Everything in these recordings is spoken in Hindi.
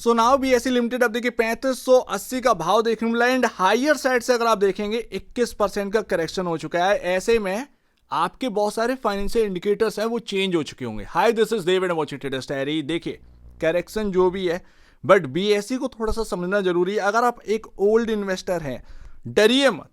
सो नाउ बीएसई लिमिटेड अब देखिए 3580 का भाव देखने को मिला एंड हायर साइड से अगर आप देखेंगे 21% का करेक्शन हो चुका है। ऐसे में आपके बहुत सारे फाइनेंशियल इंडिकेटर्स हैं वो चेंज हो चुके होंगे। Hi this is Dev and watching traders diary. देखिए करेक्शन जो भी है बट बीएसई को थोड़ा सा समझना जरूरी है। अगर आप एक ओल्ड इन्वेस्टर हैं डरिए मत,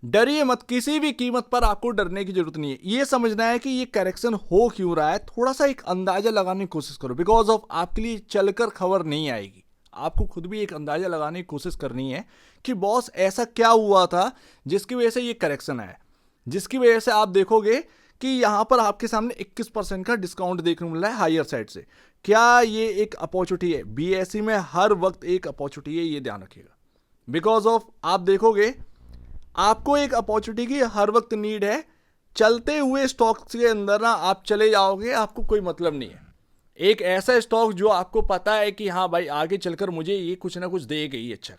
डरिए मत, किसी भी कीमत पर आपको डरने की जरूरत नहीं है। ये समझना है कि ये करेक्शन हो क्यों रहा है, थोड़ा सा एक अंदाजा लगाने की कोशिश करो। बिकॉज ऑफ आपके लिए चलकर खबर नहीं आएगी, आपको खुद भी एक अंदाजा लगाने की कोशिश करनी है कि बॉस ऐसा क्या हुआ था जिसकी वजह से ये करेक्शन आया, जिसकी वजह से आप देखोगे कि यहां पर आपके सामने 21% का डिस्काउंट देखने को मिल रहा है हायर साइड से। क्या ये एक अपॉर्चुनिटी है? बीएसई में हर वक्त एक अपॉर्चुनिटी है, ये ध्यान रखिएगा। बिकॉज ऑफ आप देखोगे आपको एक अपॉर्चुनिटी की हर वक्त नीड है। चलते हुए स्टॉक के अंदर ना आप चले जाओगे, आपको कोई मतलब नहीं है। एक ऐसा स्टॉक जो आपको पता है कि हाँ भाई आगे चलकर मुझे ये कुछ ना कुछ देगा ही अच्छा,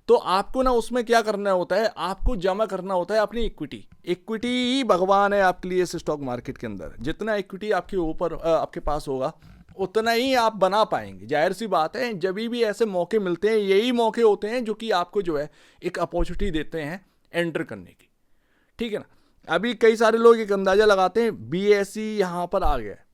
तो आपको ना उसमें क्या करना होता है, आपको जमा करना होता है अपनी इक्विटी। इक्विटी ही भगवान है आपके लिए इस स्टॉक मार्केट के अंदर। जितना इक्विटी आपके ऊपर आपके पास होगा उतना ही आप बना पाएंगे। जाहिर सी बात है, जब भी ऐसे मौके मिलते हैं यही मौके होते हैं जो कि आपको जो है एक अपॉर्चुनिटी देते हैं एंटर करने की। ठीक है ना। अभी कई सारे लोग एक अंदाजा लगाते हैं बीएसई यहां पर आ गया है,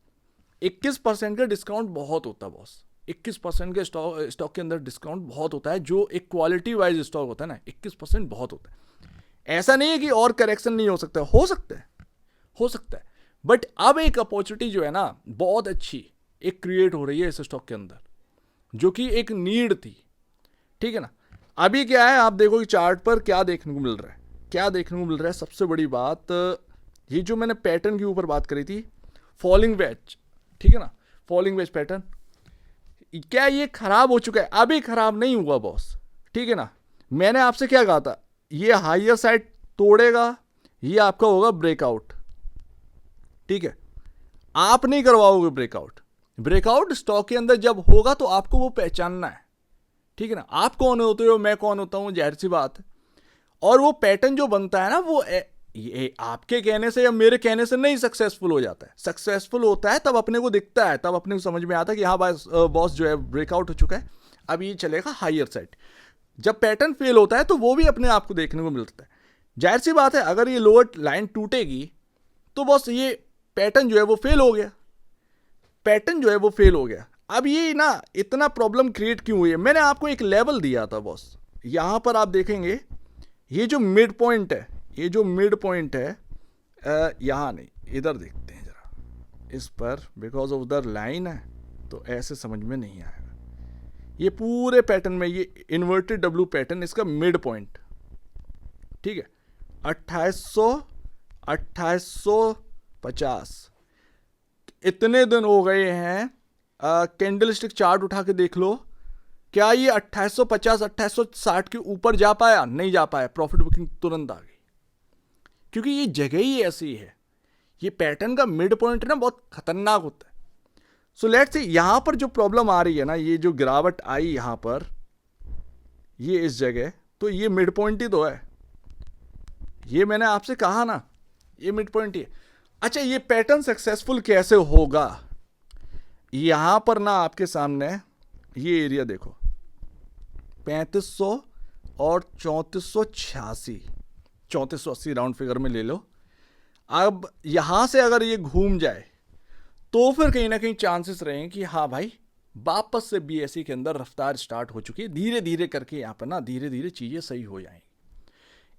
21% का डिस्काउंट बहुत होता है बॉस। 21% के स्टॉक के अंदर डिस्काउंट बहुत होता है, जो एक क्वालिटी वाइज स्टॉक होता है ना, 21% बहुत होता है। ऐसा नहीं है कि और करेक्शन नहीं हो सकता, हो सकता है, हो सकता है। बट अब एक अपॉर्चुनिटी जो है ना बहुत अच्छी एक क्रिएट हो रही है इस स्टॉक के अंदर, जो कि एक नीड थी। ठीक है ना। अभी क्या है आप देखो कि चार्ट पर क्या देखने को मिल रहा है, क्या देखने को मिल रहा है। सबसे बड़ी बात ये जो मैंने पैटर्न के ऊपर बात करी थी, फॉलिंग वेज, ठीक है ना, फॉलिंग वेज पैटर्न, क्या ये खराब हो चुका है? अभी खराब नहीं हुआ बॉस, ठीक है ना। मैंने आपसे क्या कहा था, ये हायर साइड तोड़ेगा, ये आपका होगा ब्रेकआउट। ठीक है, आप नहीं करवाओगे ब्रेकआउट। ब्रेकआउट स्टॉक के अंदर जब होगा तो आपको वो पहचानना है। ठीक है ना। आप कौन होते हो, मैं कौन होता हूं, जाहिर सी बात है। और वो पैटर्न जो बनता है ना वो ये आपके कहने से या मेरे कहने से नहीं सक्सेसफुल हो जाता है। सक्सेसफुल होता है तब अपने को दिखता है, तब अपने को समझ में आता है कि हाँ बॉस जो है ब्रेकआउट हो चुका है, अब ये चलेगा हायर साइड। जब पैटर्न फेल होता है तो वो भी अपने आप को देखने को मिलता है। जाहिर सी बात है, अगर ये लोअर लाइन टूटेगी तो बॉस ये पैटर्न जो है वो फेल हो गया, पैटर्न जो है वो फेल हो गया। अब ये ना इतना प्रॉब्लम क्रिएट क्यों हुई है, मैंने आपको एक लेवल दिया था बॉस। यहां पर आप देखेंगे ये जो मिड पॉइंट है, ये जो मिड पॉइंट है, यहां नहीं, इधर देखते हैं जरा इस पर। बिकॉज ऑफ उधर लाइन है तो ऐसे समझ में नहीं आएगा। ये पूरे पैटर्न में ये इन्वर्टेड डब्ल्यू पैटर्न, इसका मिड पॉइंट, ठीक है, 2850। इतने दिन हो गए हैं, कैंडल स्टिक चार्ट उठा के देख लो, क्या ये 2850 2860 के ऊपर जा पाया? नहीं जा पाया। प्रॉफिट बुकिंग तुरंत आ गई, क्योंकि ये जगह ही ऐसी है। ये पैटर्न का मिड पॉइंट ना बहुत खतरनाक होता है। सो लेट्स सी यहां पर जो प्रॉब्लम आ रही है ना, ये जो गिरावट आई यहां पर, ये इस जगह, तो ये मिड पॉइंट ही तो है। ये मैंने आपसे कहा ना, ये मिड पॉइंट ही है। अच्छा, ये पैटर्न सक्सेसफुल कैसे होगा? यहां पर ना आपके सामने ये एरिया देखो, 3500 और 3486, 3480 राउंड फिगर में ले लो। अब यहां से अगर ये घूम जाए तो फिर कहीं ना कहीं चांसेस रहे कि हाँ भाई वापस से बीएसई के अंदर रफ्तार स्टार्ट हो चुकी है। धीरे धीरे करके यहां पर ना धीरे धीरे चीजें सही हो जाएंगी।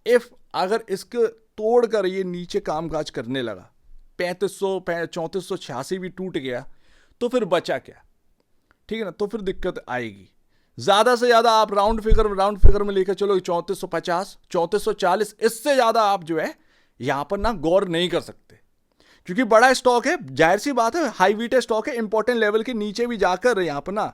इफ अगर इसको तोड़कर ये नीचे कामकाज करने लगा, 3500 3486 भी टूट गया, तो फिर बचा क्या? ठीक है ना, तो फिर दिक्कत आएगी। ज्यादा से ज्यादा आप राउंड फिगर में लेकर चलो 3450 3440, इससे ज्यादा आप जो है यहां पर ना गौर नहीं कर सकते, क्योंकि बड़ा स्टॉक है। जाहिर सी बात है, हाई वीटे स्टॉक है, इंपॉर्टेंट लेवल के नीचे भी जाकर यहां पर ना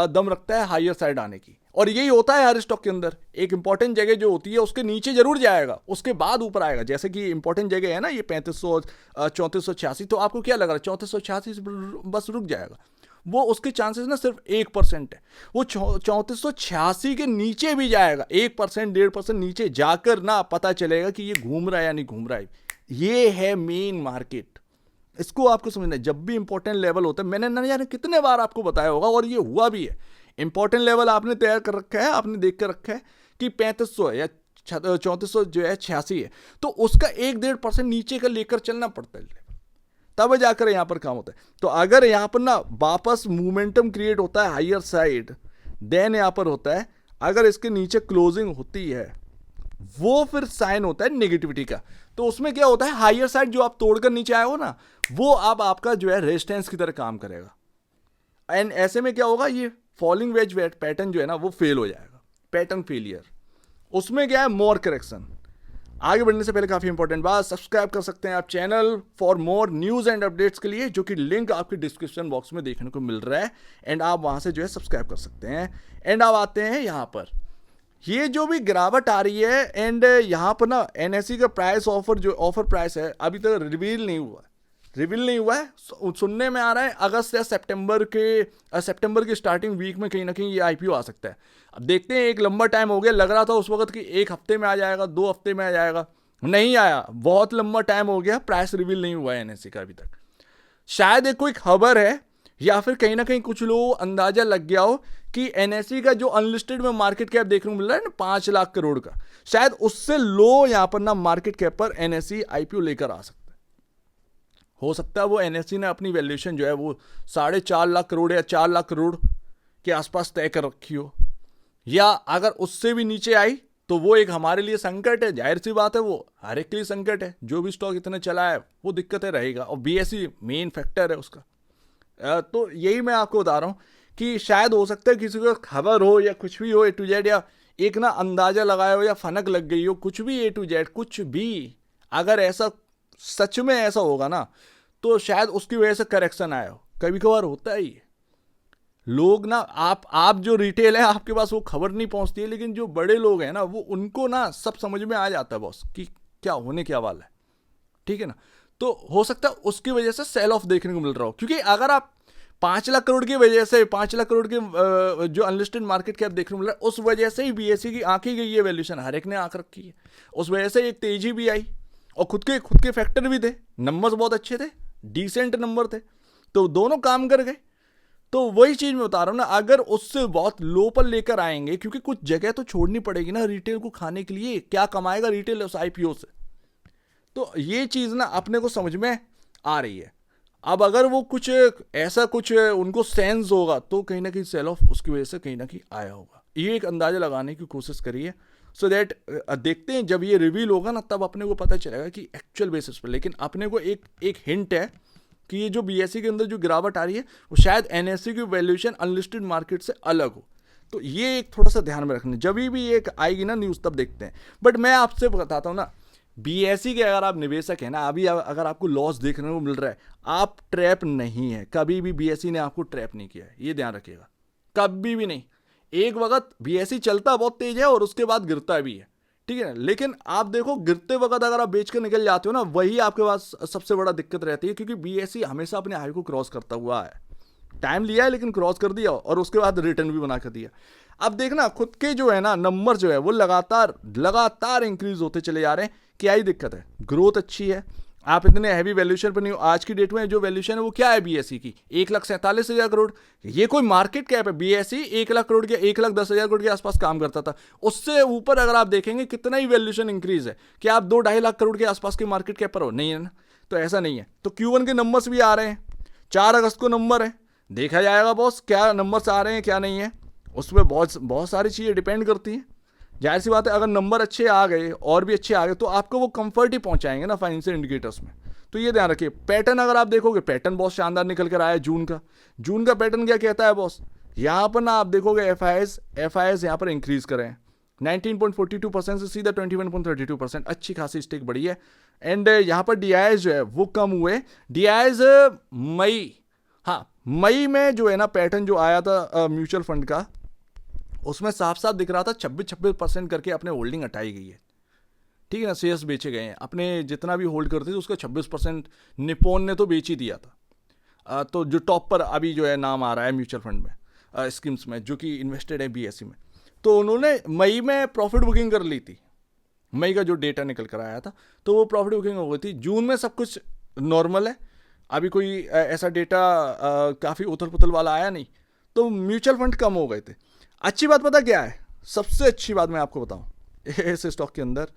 दम रखता है हायर साइड आने की। और यही होता है हर स्टॉक के अंदर, एक इंपॉर्टेंट जगह जो होती है उसके नीचे जरूर जाएगा, उसके बाद ऊपर आएगा। जैसे कि इंपॉर्टेंट जगह है ना ये 3500 3486, तो आपको क्या लग रहा है 3486 बस रुक जाएगा? वो उसके चांसेस ना सिर्फ 1% है। वो 3486 के नीचे भी जाएगा, 1% 1.5% नीचे जाकर ना पता चलेगा कि ये घूम रहा है या नहीं घूम रहा है। ये है मेन मार्केट, इसको आपको समझना है। जब भी इंपॉर्टेंट लेवल होता है, मैंने ना जाने कितने बार आपको बताया होगा, और ये हुआ भी है, इंपॉर्टेंट लेवल आपने तैयार कर रखा है, आपने देख कर रखा है कि 3500 है या 3400 जो है 86 है, तो उसका 1-1.5% नीचे का लेकर चलना पड़ता है, तब जाकर यहां पर काम होता है। तो अगर यहां पर ना वापस मोमेंटम क्रिएट होता है हायर साइड, देन यहां पर होता है अगर इसके नीचे क्लोजिंग होती है, वो फिर साइन होता है नेगेटिविटी का। तो उसमें क्या होता है, हायर साइड जो आप तोड़कर नीचे आए हो ना, वो अब आपका जो है रेजिस्टेंस की तरह काम करेगा। एंड ऐसे में क्या होगा, ये फॉलिंग वेज पैटर्न जो है ना वो फेल हो जाएगा, पैटर्न फेलियर। उसमें क्या है, मोर करेक्शन। आगे बढ़ने से पहले काफी इंपॉर्टेंट बात, सब्सक्राइब कर सकते हैं आप channel for more news and updates के लिए, जो कि लिंक आपके डिस्क्रिप्शन बॉक्स में देखने को मिल रहा है, एंड आप वहां से जो है सब्सक्राइब कर सकते हैं। एंड आप आते हैं यहां पर, ये जो भी गिरावट आ रही है, एंड यहाँ पर ना एनएससी का प्राइस ऑफर जो ऑफर प्राइस है अभी तक रिवील नहीं हुआ है। सुनने में आ रहा है अगस्त या सितंबर की स्टार्टिंग वीक में कहीं ना कहीं ये आईपीओ आ सकता है। अब देखते हैं, एक लंबा टाइम हो गया, लग रहा था उस वक्त कि 1 हफ्ते में आ जाएगा, 2 हफ्ते में आ जाएगा, नहीं आया, बहुत लंबा टाइम हो गया, प्राइस रिवील नहीं हुआ है एनएससी का अभी तक। शायद एक कोई खबर है, या फिर कहीं ना कहीं कुछ लोगों को अंदाजा लग गया हो कि एनएससी का जो अनलिस्टेड में मार्केट कैप देखने को मिल रहा है ना 5 लाख करोड़ का, शायद उससे लो यहां पर ना मार्केट कैप पर एनएससी आईपीओ लेकर आ सकता है। हो सकता है वो एनएससी ने अपनी वैल्यूएशन जो है वो 4.5 लाख करोड़ या 4 लाख करोड़ के आसपास तय कर रखी हो, या अगर उससे भी नीचे आई तो वो एक हमारे लिए संकट है, जाहिर सी बात है, वो हर एक के लिए संकट है। जो भी स्टॉक इतना चला है वो दिक्कतें रहेगा, और बीएसई मेन फैक्टर है उसका। तो यही मैं आपको बता रहा हूं कि शायद हो सकता है किसी को खबर हो या कुछ भी हो, ए टू जेड, या एक ना अंदाजा लगाया हो या फनक लग गई हो, कुछ भी ए टू जेड कुछ भी, अगर ऐसा सच में ऐसा होगा ना, तो शायद उसकी वजह से करेक्शन आया हो। कभी कभार होता ही है, लोग ना, आप जो रिटेल है आपके पास वो खबर नहीं पहुंचती है, लेकिन जो बड़े लोग हैं ना वो, उनको ना सब समझ में आ जाता है बॉस कि क्या होने क्या वाला है, ठीक है ना। तो हो सकता है उसकी वजह से सेल ऑफ देखने को मिल रहा हो, क्योंकि अगर आप 5 लाख करोड़ की वजह से, 5 लाख करोड़ के जो अनलिस्टेड मार्केट कैप देखने को मिल रहा है, उस वजह से ही बीएसई की आंकी गई है वैल्यूएशन, हर एक ने आंक रखी है, उस वजह से एक तेजी भी आई, और खुद के फैक्टर भी थे, नंबर्स बहुत अच्छे थे, डिसेंट नंबर थे, तो दोनों काम कर गए। तो वही चीज मैं बता रहा हूं ना, अगर उससे बहुत लो पर लेकर आएंगे, क्योंकि कुछ जगह तो छोड़नी पड़ेगी ना रिटेल को खाने के लिए, क्या कमाएगा रिटेल उस आईपीओ से, तो ये चीज ना अपने को समझ में आ रही है। अब अगर वो कुछ ऐसा कुछ उनको सेंस होगा, तो कहीं ना कहीं सेल ऑफ उसकी वजह से कहीं ना कहीं आया होगा, ये एक अंदाजा लगाने की कोशिश करिए, सो दैट देखते हैं जब ये रिवील होगा ना, तब अपने को पता चलेगा कि एक्चुअल बेसिस पर। लेकिन अपने को एक हिंट है कि ये जो बीएसई के अंदर जो गिरावट आ रही है, वो शायद एनएससी की वैल्यूएशन अनलिस्टेड मार्केट से अलग हो, तो ये एक थोड़ा सा ध्यान में रखना, जब भी एक आएगी ना न्यूज़ तब देखते हैं। बट मैं आपसे बताता हूँ ना, बीएसई के अगर आप निवेशक हैं ना, अभी अगर आपको लॉस देखने को मिल रहा है, आप ट्रैप नहीं है, कभी भी बीएसई ने आपको ट्रैप नहीं किया है, ये ध्यान रखिएगा, कभी भी नहीं। एक वक्त बीएसई चलता बहुत तेज है और उसके बाद गिरता भी है, ठीक है ना, लेकिन आप देखो गिरते वक्त अगर आप बेच कर निकल जाते हो ना, वही आपके पास सबसे बड़ा दिक्कत रहती है, क्योंकि बीएसई हमेशा अपने हाई को क्रॉस करता हुआ है, टाइम लिया है लेकिन क्रॉस कर दिया, और उसके बाद रिटर्न भी बना कर दिया। अब देखना खुद के जो है ना नंबर जो है वो लगातार इंक्रीज होते चले जा रहे हैं। क्या ही दिक्कत है, ग्रोथ अच्छी है, आप इतने हैवी वैल्यूएशन पर नहीं हो। आज की डेट में जो वैल्यूएशन है वो क्या है बीएसई की, 1,47,000 करोड़, ये कोई मार्केट कैप है। बीएसई 1 लाख करोड़ के 1,10,000 करोड़ के आसपास काम करता था, उससे ऊपर अगर आप देखेंगे कितना ही वैल्यूएशन इंक्रीज है, कि आप 2-2.5 लाख करोड़ के आसपास के मार्केट कैप पर हो, नहीं है ना, तो ऐसा नहीं है। तो Q1 के नंबर्स भी आ रहे हैं, 4 अगस्त को नंबर है, देखा जाएगा बॉस क्या नंबर्स आ रहे हैं क्या नहीं है, उसमें बहुत सारी चीज़ें डिपेंड करती हैं। जाहिर सी बात है, अगर नंबर अच्छे आ गए और भी अच्छे आ गए, तो आपको वो कंफर्ट ही पहुंचाएंगे ना फाइनेंशियल इंडिकेटर्स में, तो ये ध्यान रखिए। पैटर्न अगर आप देखोगे, पैटर्न बहुत शानदार निकल कर आया जून का पैटर्न क्या कहता है बॉस, यहाँ पर ना आप देखोगे एफआईएस यहाँ पर इंक्रीज करें 19.42% से सीधा 21.32%, अच्छी खासी स्टेक बढ़ी है। एंड यहाँ पर डीआईएस जो है वो कम हुए, डीआईएस मई में जो है ना पैटर्न जो आया था म्यूचुअल फंड का, उसमें साफ साफ दिख रहा था 26% करके अपने होल्डिंग हटाई गई है, ठीक है ना, शेयर्स बेचे गए हैं, अपने जितना भी होल्ड करते थे उसका 26% निप्पॉन ने तो बेच ही दिया था। तो जो टॉप पर अभी जो है नाम आ रहा है म्यूचुअल फंड में स्कीम्स में, जो कि इन्वेस्टेड है बीएसई में, तो उन्होंने मई में प्रॉफिट बुकिंग कर ली थी, मई का जो डेटा निकल कर आया था, तो वो प्रॉफिट बुकिंग हो गई थी। जून में सब कुछ नॉर्मल है, अभी कोई ऐसा डेटा काफ़ी उथल पुथल वाला आया नहीं, तो म्यूचुअल फंड कम हो गए थे। अच्छी बात पता क्या है, सबसे अच्छी बात मैं आपको बताऊं इस स्टॉक के अंदर,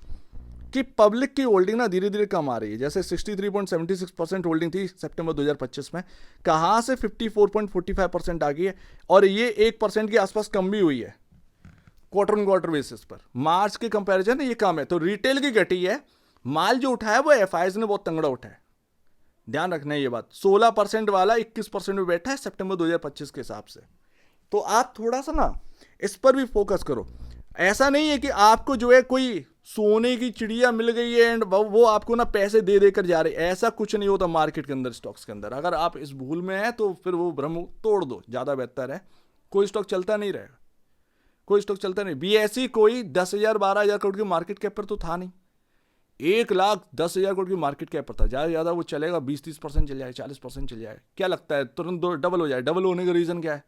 कि पब्लिक की होल्डिंग ना धीरे धीरे कम आ रही है। जैसे 63.76% होल्डिंग थी सितंबर 2025 में, कहाँ से 54.45% आ गई है, और ये 1% के आसपास कम भी हुई है क्वार्टर ऑन क्वार्टर बेसिस पर। मार्च के कंपैरिजन ये कम है। तो रिटेल की घटी है, माल जो उठाया वो एफआईज ने बहुत तंगड़ा उठाया। ध्यान रखना है ये बात, 16% वाला 21% में बैठा है सितंबर 2025 के हिसाब से। तो आप थोड़ा सा ना इस पर भी फोकस करो। ऐसा नहीं है कि आपको जो है कोई सोने की चिड़िया मिल गई है एंड वो आपको ना पैसे दे देकर जा रही है, ऐसा कुछ नहीं होता मार्केट के अंदर, स्टॉक्स के अंदर। अगर आप इस भूल में हैं तो फिर वो भ्रम तोड़ दो, ज़्यादा बेहतर है। कोई स्टॉक चलता नहीं रहेगा, कोई स्टॉक चलता नहीं। बीएसई कोई 10,000 12,000 करोड़ की मार्केट कैप पर तो था नहीं, 1,10,000 करोड़ की मार्केट कैप पर था। ज़्यादा ज़्यादा वो चलेगा 20-30% चल जाए, 40% चल जाए, क्या लगता है तुरंत डबल हो जाए? डबल होने का रीज़न क्या है?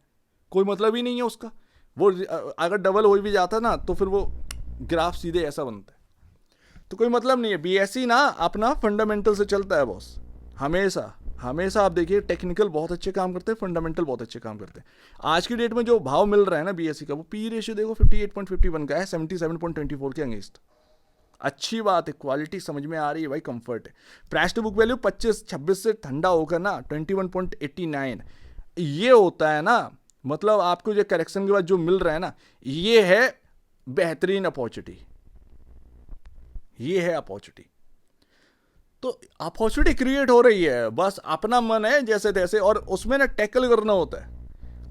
कोई मतलब ही नहीं है उसका। वो अगर डबल हो भी जाता ना तो फिर वो ग्राफ सीधे ऐसा बनता है, तो कोई मतलब नहीं है। बीएसई ना अपना फंडामेंटल से चलता है बॉस, हमेशा हमेशा। आप देखिए टेक्निकल बहुत अच्छे काम करते हैं, फंडामेंटल बहुत अच्छे काम करते हैं। आज की डेट में जो भाव मिल रहा है ना बीएसई का, वो पी रेशियो देखो 58.51 का है 77.24 के अगेंस्ट। अच्छी बात है, क्वालिटी समझ में आ रही है भाई, कंफर्ट है। प्राइस टू बुक वैल्यू 25-26 से ठंडा होकर ना 21.89 ये होता है ना, मतलब आपको जो करेक्शन के बाद जो मिल रहा है ना, ये है बेहतरीन अपॉर्चुनिटी, ये है अपॉर्चुनिटी। तो अपॉर्चुनिटी क्रिएट हो रही है, बस अपना मन है जैसे तैसे, और उसमें ना टैकल करना होता है।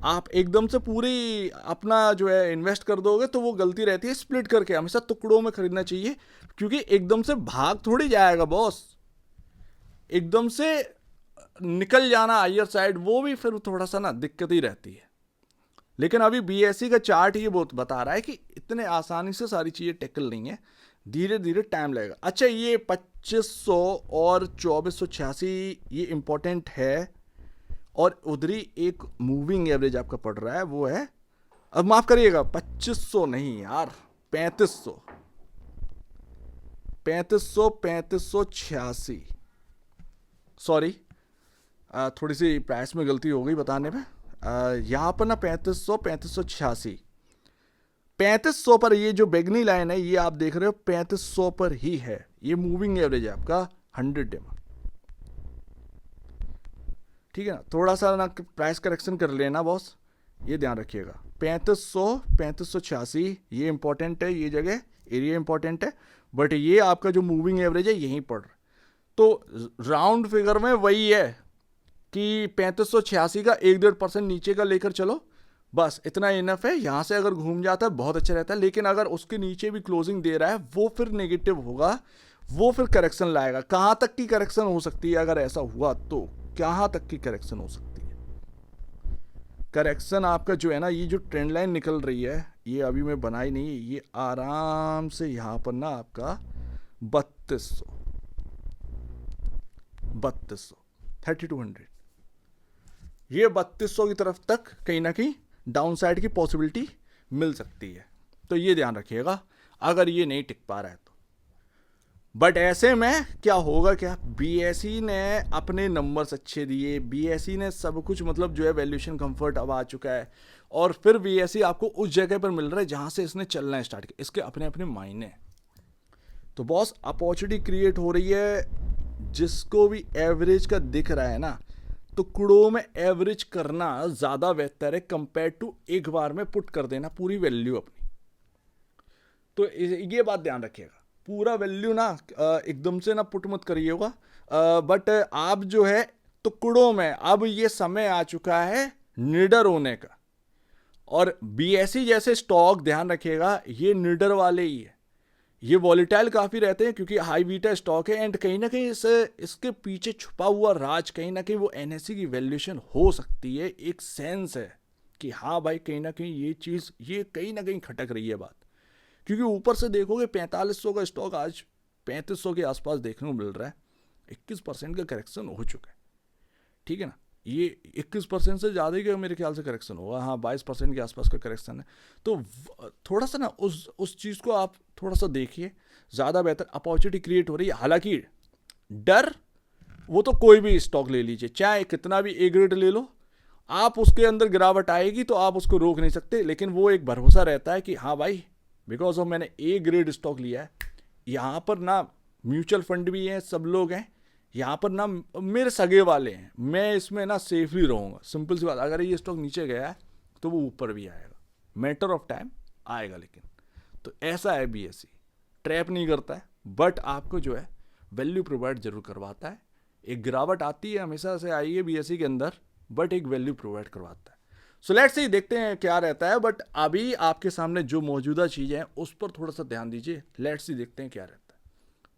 आप एकदम से पूरी अपना जो है इन्वेस्ट कर दोगे तो वो गलती रहती है। स्प्लिट करके हमेशा टुकड़ों में खरीदना चाहिए, क्योंकि एकदम से भाग थोड़ी जाएगा बॉस। एकदम से निकल जाना हायर साइड, वो भी फिर थोड़ा सा ना दिक्कत ही रहती है। लेकिन अभी बीएसई का चार्ट ये बहुत बता रहा है कि इतने आसानी से सारी चीज़ें टैकल नहीं है, धीरे धीरे टाइम लगेगा। अच्छा, ये 2500 और 2486 ये इंपॉर्टेंट है, और उधरी एक मूविंग एवरेज आपका पड़ रहा है, वो है, अब माफ करिएगा 2500 नहीं यार, 3500 3586, सॉरी थोड़ी सी प्राइस में गलती हो गई बताने में। यहाँ पर ना 3586 पर ये जो बैगनी लाइन है, ये आप देख रहे हो 3500 पर ही है। ये मूविंग एवरेज है आपका 100 डे में, ठीक है ना। थोड़ा सा ना प्राइस करेक्शन कर लेना बॉस, ये ध्यान रखिएगा। 3500 3586 ये इंपॉर्टेंट है, ये जगह एरिया इंपॉर्टेंट है, बट ये आपका जो मूविंग एवरेज है यहीं पर। तो राउंड फिगर में वही है कि 3586 का 1-1.5% नीचे का लेकर चलो, बस इतना इनफ है। यहां से अगर घूम जाता है बहुत अच्छा रहता है, लेकिन अगर उसके नीचे भी क्लोजिंग दे रहा है वो फिर नेगेटिव होगा, वो फिर करेक्शन लाएगा। कहां तक की करेक्शन हो सकती है अगर ऐसा हुआ तो? कहां तक की करेक्शन हो सकती है? करेक्शन आपका जो है ना, ये जो ट्रेंड लाइन निकल रही है, ये अभी मैं बनाई नहीं है, ये आराम से यहां पर ना आपका 3200 3200 ये 3200 की तरफ तक कहीं ना कहीं डाउन साइड की पॉसिबिलिटी मिल सकती है। तो ये ध्यान रखिएगा अगर ये नहीं टिक पा रहा है तो। बट ऐसे में क्या होगा, क्या बीएसई ने अपने नंबर्स अच्छे दिए, बीएसई ने सब कुछ, मतलब जो है वैल्यूएशन कंफर्ट अब आ चुका है, और फिर बीएसई आपको उस जगह पर मिल रहा है जहां से इसने चलना स्टार्ट किया। इसके अपने अपने मायने। तो बॉस अपॉर्चुनिटी क्रिएट हो रही है, जिसको भी एवरेज का दिख रहा है ना, टुकड़ों में एवरेज करना ज़्यादा बेहतर है कंपेयर टू एक बार में पुट कर देना पूरी वैल्यू अपनी। तो ये बात ध्यान रखिएगा, पूरा वैल्यू ना एकदम से ना पुट मत करिएगा, बट आप जो है टुकड़ों में, अब ये समय आ चुका है निडर होने का। और बीएसई जैसे स्टॉक ध्यान रखिएगा, ये निडर वाले ही है। ये वॉलेटाइल काफ़ी रहते हैं क्योंकि हाई बीटा स्टॉक है, एंड कहीं ना कहीं इसके पीछे छुपा हुआ राज, कहीं ना कहीं वो एनएसई की वैल्यूएशन हो सकती है। एक सेंस है कि हाँ भाई कहीं ना कहीं ये चीज़, ये कहीं ना कहीं खटक रही है बात। क्योंकि ऊपर से देखोगे 4500 का स्टॉक आज 3500 के आसपास देखने को मिल रहा है, 21% का करेक्शन हो चुका है, ठीक है ना। ये 21% से ज़्यादा ही मेरे ख्याल से करेक्शन होगा, हाँ 22% के आसपास का करेक्शन है। तो थोड़ा सा ना उस चीज़ को आप थोड़ा सा देखिए, ज़्यादा बेहतर अपॉर्चुनिटी क्रिएट हो रही है। हालांकि डर वो तो कोई भी स्टॉक ले लीजिए, चाहे कितना भी ए ग्रेड ले लो, आप उसके अंदर गिरावट आएगी तो आप उसको रोक नहीं सकते, लेकिन वो एक भरोसा रहता है कि हाँ भाई बिकॉज ऑफ मैंने ए ग्रेड स्टॉक लिया है, यहाँ पर ना म्यूचुअल फंड भी हैं, सब लोग हैं, यहाँ पर ना मेरे सगे वाले हैं, मैं इसमें ना सेफली रहूँगा। सिंपल सी बात, अगर ये स्टॉक नीचे गया है तो वो ऊपर भी आएगा, मैटर ऑफ टाइम आएगा। लेकिन तो ऐसा है बीएसई, ट्रैप नहीं करता है बट आपको जो है वैल्यू प्रोवाइड जरूर करवाता है। एक गिरावट आती है, हमेशा से आई है बीएसई के अंदर, बट एक वैल्यू प्रोवाइड करवाता है। सो लेट्स सी, देखते हैं क्या रहता है, बट अभी आपके सामने जो मौजूदा चीज़ें हैं उस पर थोड़ा सा ध्यान दीजिए। लेट्स सी, देखते हैं क्या रहता है।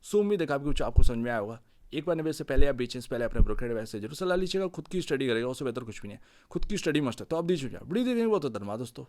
सो उम्मीद है काफ़ी कुछ आपको समझ में आया होगा। एक बार निवेश से पहले या बेचने से पहले अपने ब्रोकर वैसे जरूर सलाह लीजिएगा, खुद की स्टडी करेगा, उससे बेहतर कुछ भी नहीं है। खुद की स्टडी मस्ट है, तो आप दीजिए वीडियो देखेंगे वो तो धन्यवाद दोस्तों।